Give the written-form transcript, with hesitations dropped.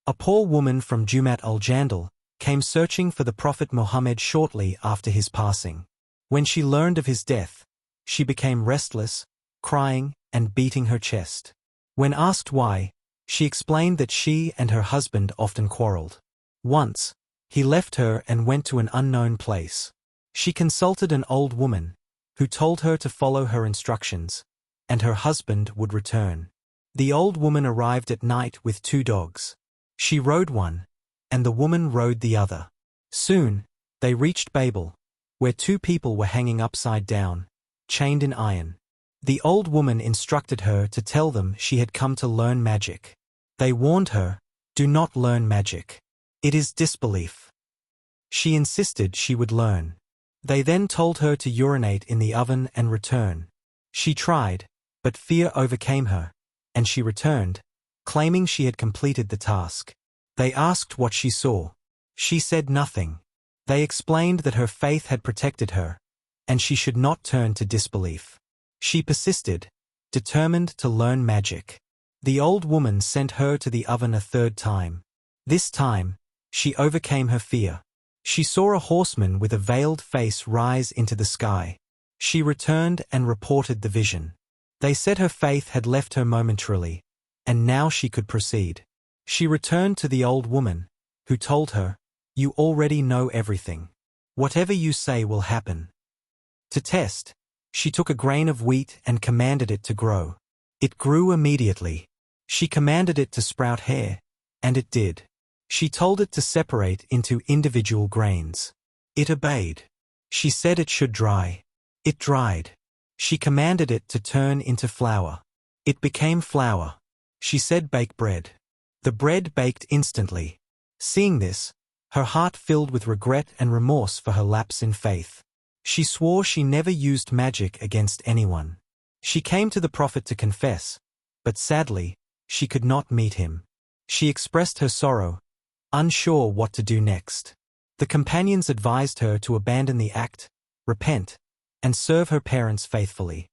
A poor woman from Dumat Al-Jandal came searching for the Prophet Muhammad shortly after his passing. When she learned of his death, she became restless, crying and beating her chest. When asked why, she explained that she and her husband often quarreled. Once, he left her and went to an unknown place. She consulted an old woman, who told her to follow her instructions, and her husband would return. The old woman arrived at night with 2 dogs. She rode one, and the woman rode the other. Soon, they reached Babel, where 2 people were hanging upside down, chained in iron. The old woman instructed her to tell them she had come to learn magic. They warned her, "Do not learn magic. It is disbelief." She insisted she would learn. They then told her to urinate in the oven and return. She tried, but fear overcame her, and she returned, claiming she had completed the task. They asked what she saw. She said nothing. They explained that her faith had protected her, and she should not turn to disbelief. She persisted, determined to learn magic. The old woman sent her to the oven a 3rd time. This time, she overcame her fear. She saw a horseman with a veiled face rise into the sky. She returned and reported the vision. They said her faith had left her momentarily, and now she could proceed. She returned to the old woman, who told her, "You already know everything. Whatever you say will happen." To test, she took a grain of wheat and commanded it to grow. It grew immediately. She commanded it to sprout hair, and it did. She told it to separate into individual grains. It obeyed. She said it should dry. It dried. She commanded it to turn into flour. It became flour. She said bake bread. The bread baked instantly. Seeing this, her heart filled with regret and remorse for her lapse in faith. She swore she never used magic against anyone. She came to the Prophet to confess, but sadly, she could not meet him. She expressed her sorrow, unsure what to do next. The companions advised her to abandon the act, repent, and serve her parents faithfully.